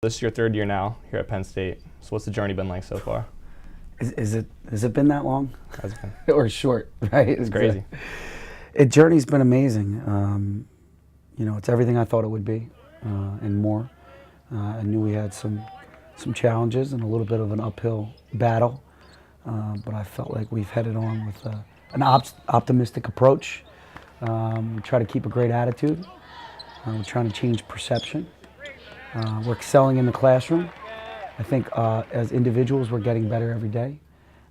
This is your third year now here at Penn State. So what's the journey been like so far? Has it been that long? How's it been? Or short, right? It's crazy. Journey's been amazing. It's everything I thought it would be, and more. I knew we had some challenges and a little bit of an uphill battle, but I felt like we've headed on with an optimistic approach. We try to keep a great attitude. We're trying to change perception. We're excelling in the classroom. I think as individuals, we're getting better every day.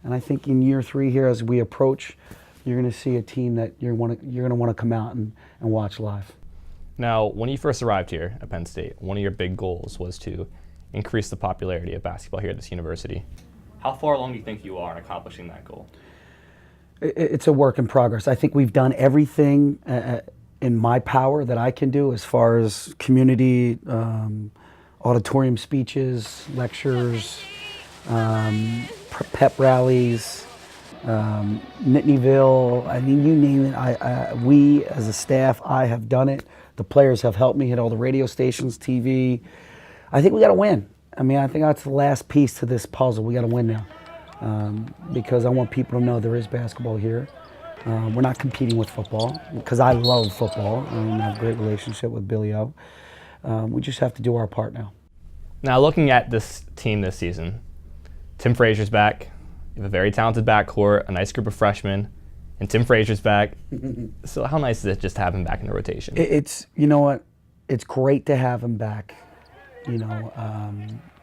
And I think in year 3 here, as we approach, you're going to see a team that you're going to want to come out and watch live. Now, when you first arrived here at Penn State, one of your big goals was to increase the popularity of basketball here at this university. How far along do you think you are in accomplishing that goal? It's a work in progress. I think we've done everything in my power that I can do as far as community, auditorium speeches, lectures, pep rallies, Nittanyville. I mean, you name it. We as a staff, I have done it. The players have helped me hit all the radio stations, TV. I think we got to win. I mean, I think that's the last piece to this puzzle. We got to win now, because I want people to know there is basketball here. We're not competing with football, because I love football and I have a great relationship with Billy O. We just have to do our part now. Now, looking at this team this season, Tim Frazier's back. You have a very talented backcourt, a nice group of freshmen, and Tim Frazier's back. So how nice is it just to have him back in the rotation? You know what? It's great to have him back.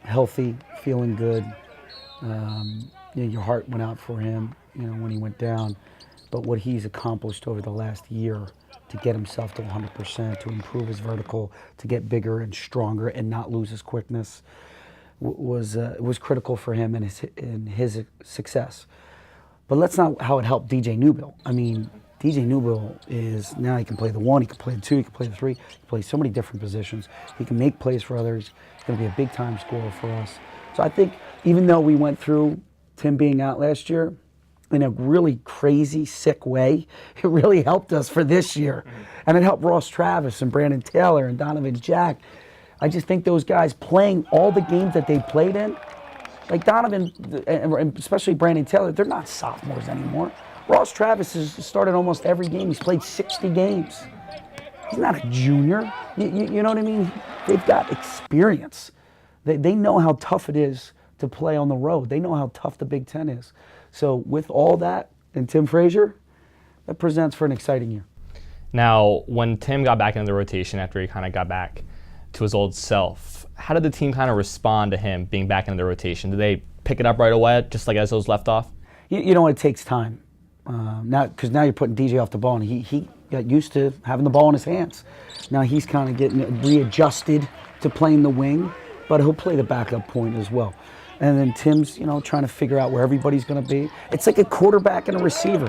Healthy, feeling good. Your heart went out for him, when he went down. But what he's accomplished over the last year to get himself to 100%, to improve his vertical, to get bigger and stronger and not lose his quickness was critical for him and his success. But that's not how it helped DJ Newbill. I mean, DJ Newbill is now he can play the 1, he can play the 2, he can play the 3, he can play so many different positions. He can make plays for others. He's going to be a big-time scorer for us. So I think even though we went through Tim being out last year, in a really crazy, sick way, it really helped us for this year. And it helped Ross Travis and Brandon Taylor and Donovan Jack. I just think those guys playing all the games that they played in, like Donovan, and especially Brandon Taylor, they're not sophomores anymore. Ross Travis has started almost every game. He's played 60 games. He's not a junior. You know what I mean? They've got experience. They know how tough it is to play on the road. They know how tough the Big Ten is. So with all that and Tim Frazier, that presents for an exciting year. Now, when Tim got back into the rotation after he kind of got back to his old self, how did the team kind of respond to him being back into the rotation? Did they pick it up right away, just like as those left off? You know, it takes time. Because now you're putting DJ off the ball, and he got used to having the ball in his hands. Now he's kind of getting readjusted to playing the wing, but he'll play the backup point as well. And then Tim's, trying to figure out where everybody's going to be. It's like a quarterback and a receiver.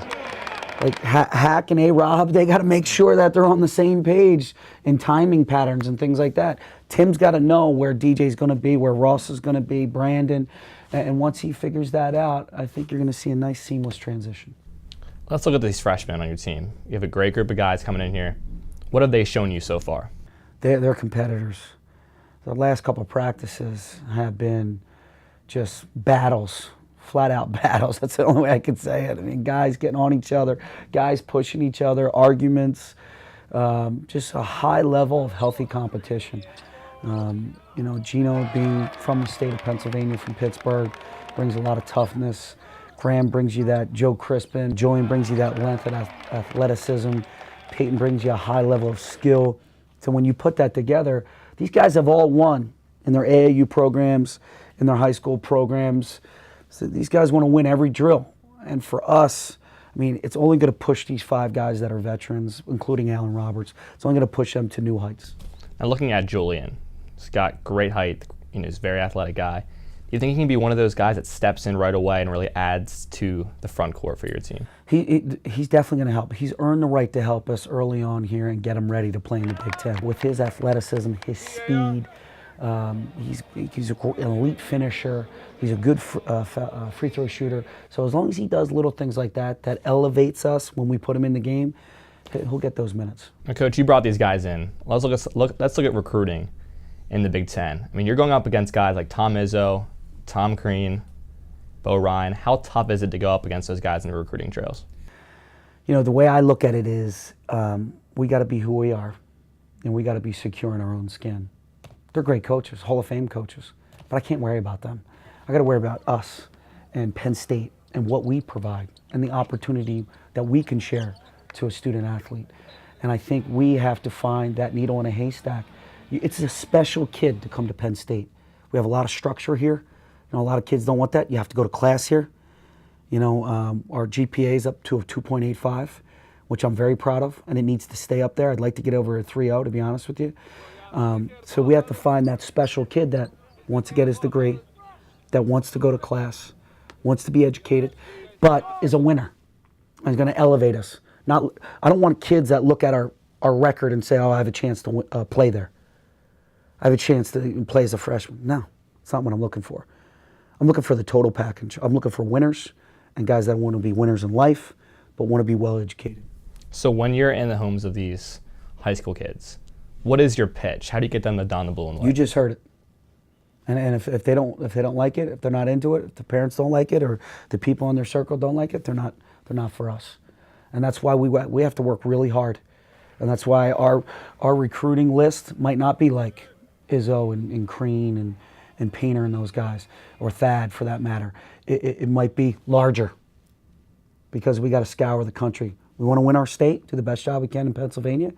Like Hack and A-Rob, they got to make sure that they're on the same page in timing patterns and things like that. Tim's got to know where DJ's going to be, where Ross is going to be, Brandon. And once he figures that out, I think you're going to see a nice seamless transition. Let's look at these freshmen on your team. You have a great group of guys coming in here. What have they shown you so far? They're competitors. The last couple of practices have been just battles, flat-out battles. That's the only way I could say it. I mean, guys getting on each other, guys pushing each other, arguments, just a high level of healthy competition. Gino, being from the state of Pennsylvania, from Pittsburgh, brings a lot of toughness. Graham brings you that. Joe Crispin. Julian brings you that length and athleticism. Peyton brings you a high level of skill. So when you put that together, these guys have all won in their AAU programs, in their high school programs. So these guys want to win every drill. And for us, I mean, it's only going to push these 5 guys that are veterans, including Allen Roberts. It's only going to push them to new heights. Now looking at Julian, he's got great height. He's a very athletic guy. Do you think he can be one of those guys that steps in right away and really adds to the front court for your team? He's definitely going to help. He's earned the right to help us early on here and get him ready to play in the Big Ten. With his athleticism, his speed, he's an elite finisher. He's a good free throw shooter. So as long as he does little things like that, that elevates us when we put him in the game, he'll get those minutes. Now, Coach, you brought these guys in. Let's look at recruiting. in the Big Ten. I mean, you're going up against guys like Tom Izzo, Tom Crean, Bo Ryan. How tough is it to go up against those guys in the recruiting trails? The way I look at it is we got to be who we are, and we got to be secure in our own skin. They're great coaches, Hall of Fame coaches, but I can't worry about them. I got to worry about us and Penn State and what we provide and the opportunity that we can share to a student athlete. And I think we have to find that needle in a haystack. It's a special kid to come to Penn State. We have a lot of structure here. A lot of kids don't want that. You have to go to class here. Our GPA is up to a 2.85, which I'm very proud of, and it needs to stay up there. I'd like to get over a 3.0, to be honest with you. So we have to find that special kid that wants to get his degree, that wants to go to class, wants to be educated, but is a winner and is going to elevate us. I don't want kids that look at our record and say, oh, I have a chance to play there. I have a chance to play as a freshman. No, it's not what I'm looking for. I'm looking for the total package. I'm looking for winners and guys that want to be winners in life, but want to be well educated. So when you're in the homes of these high school kids, what is your pitch? How do you get them to don the blue and white? You just heard it. And if they don't like it, if they're not into it, if the parents don't like it, or the people in their circle don't like it, they're not for us. And that's why we have to work really hard. And that's why our recruiting list might not be like Izzo and Crean and Painter and those guys, or Thad for that matter. It might be larger because we got to scour the country. We want to win our state, do the best job we can in Pennsylvania,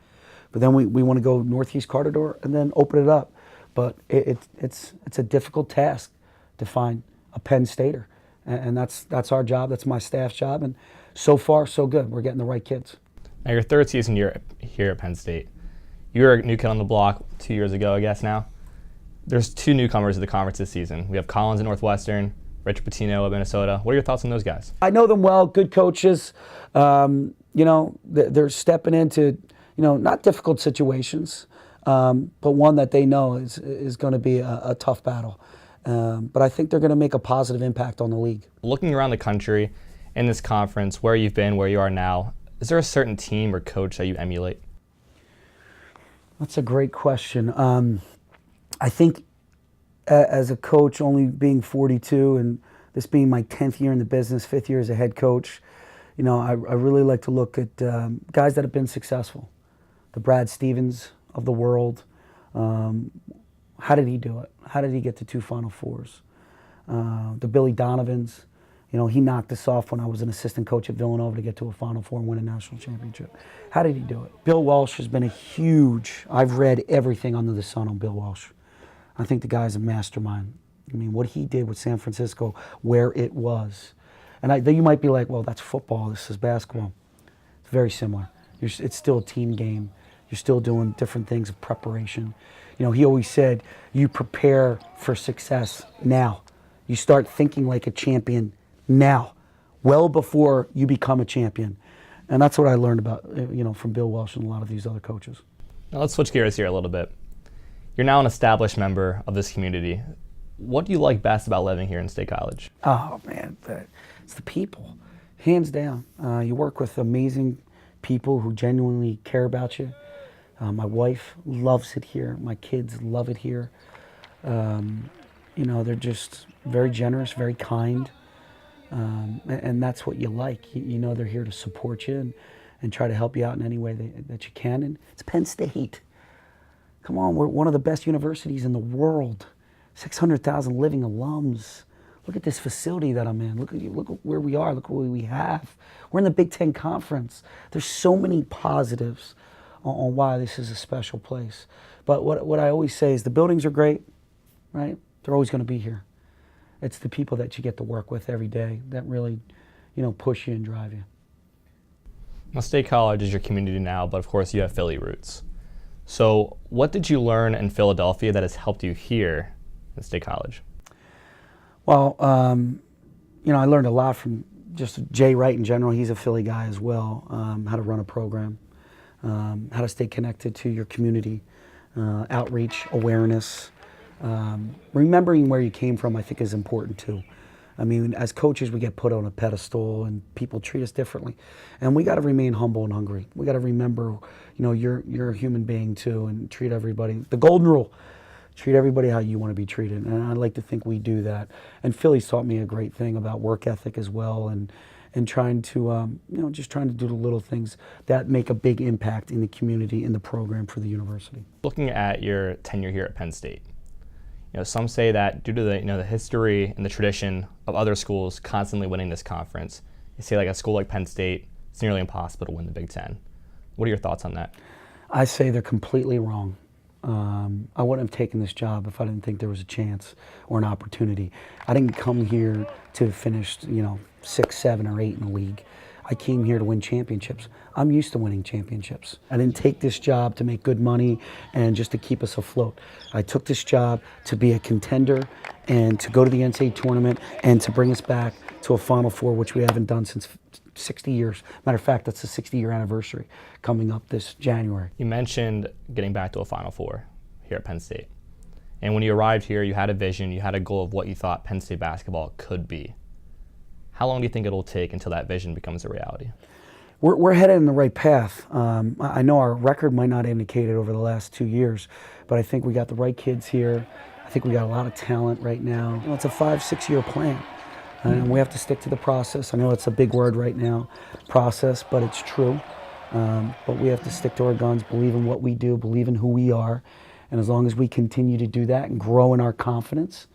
but then we want to go Northeast Corridor and then open it up. But it's a difficult task to find a Penn Stater, and that's our job. That's my staff's job, and so far so good. We're getting the right kids. Now your third season here at Penn State. You were a new kid on the block 2 years ago, I guess now. There's two newcomers to the conference this season. We have Collins at Northwestern, Rich Pitino at Minnesota. What are your thoughts on those guys? I know them well, good coaches. They're stepping into, not difficult situations, but one that they know is going to be a tough battle. But I think they're going to make a positive impact on the league. Looking around the country in this conference, where you've been, where you are now, is there a certain team or coach that you emulate? That's a great question. I think as a coach, only being 42 and this being my 10th year in the business, 5th year as a head coach, I really like to look at guys that have been successful. The Brad Stevens of the world. How did he do it? How did he get to 2 Final Fours? The Billy Donovans. He knocked us off when I was an assistant coach at Villanova to get to a Final Four and win a national championship. How did he do it? Bill Walsh has been I've read everything under the sun on Bill Walsh. I think the guy's a mastermind. What he did with San Francisco, where it was. And you might be like, well, that's football, this is basketball. It's very similar. It's still a team game. You're still doing different things of preparation. He always said, you prepare for success now. You start thinking like a champion now, well before you become a champion. And that's what I learned about, from Bill Walsh and a lot of these other coaches. Now let's switch gears here a little bit. You're now an established member of this community. What do you like best about living here in State College? Oh, man, it's the people, hands down. You work with amazing people who genuinely care about you. My wife loves it here. My kids love it here. They're just very generous, very kind. And that's what you like. They're here to support you and try to help you out in any way that you can. And it's Penn State. Come on, we're one of the best universities in the world. 600,000 living alums. Look at this facility that I'm in. Look at where we are. Look what we have. We're in the Big Ten Conference. There's so many positives on why this is a special place. But what I always say is the buildings are great, right? They're always going to be here. It's the people that you get to work with every day that really, push you and drive you. Now, State College is your community now, but of course you have Philly roots. So what did you learn in Philadelphia that has helped you here at State College? Well, I learned a lot from just Jay Wright in general. He's a Philly guy as well. How to run a program, how to stay connected to your community, outreach, awareness. Remembering where you came from, I think, is important too. As coaches, we get put on a pedestal and people treat us differently. And we got to remain humble and hungry. We got to remember, you're a human being too and treat everybody. The golden rule, Treat everybody how you want to be treated, and I like to think we do that. And Philly's taught me a great thing about work ethic as well, and trying to just trying to do the little things that make a big impact in the community, in the program for the university. Looking at your tenure here at Penn State, some say that due to the history and the tradition of other schools constantly winning this conference, you say like a school like Penn State, it's nearly impossible to win the Big Ten. What are your thoughts on that? I say they're completely wrong. I wouldn't have taken this job if I didn't think there was a chance or an opportunity. I didn't come here to finish, 6, 7, or 8 in the league. I came here to win championships. I'm used to winning championships. I didn't take this job to make good money and just to keep us afloat. I took this job to be a contender and to go to the NCAA tournament and to bring us back to a Final Four, which we haven't done since 60 years. Matter of fact, that's the 60-year anniversary coming up this January. You mentioned getting back to a Final Four here at Penn State. And when you arrived here, you had a vision, you had a goal of what you thought Penn State basketball could be. How long do you think it'll take until that vision becomes a reality? We're headed in the right path. I know our record might not indicate it over the last 2 years, but I think we got the right kids here. I think we got a lot of talent right now. It's a 5-6 year plan. And we have to stick to the process. I know it's a big word right now, process, but it's true. But we have to stick to our guns, believe in what we do, believe in who we are. And as long as we continue to do that and grow in our confidence,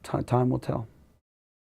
time will tell.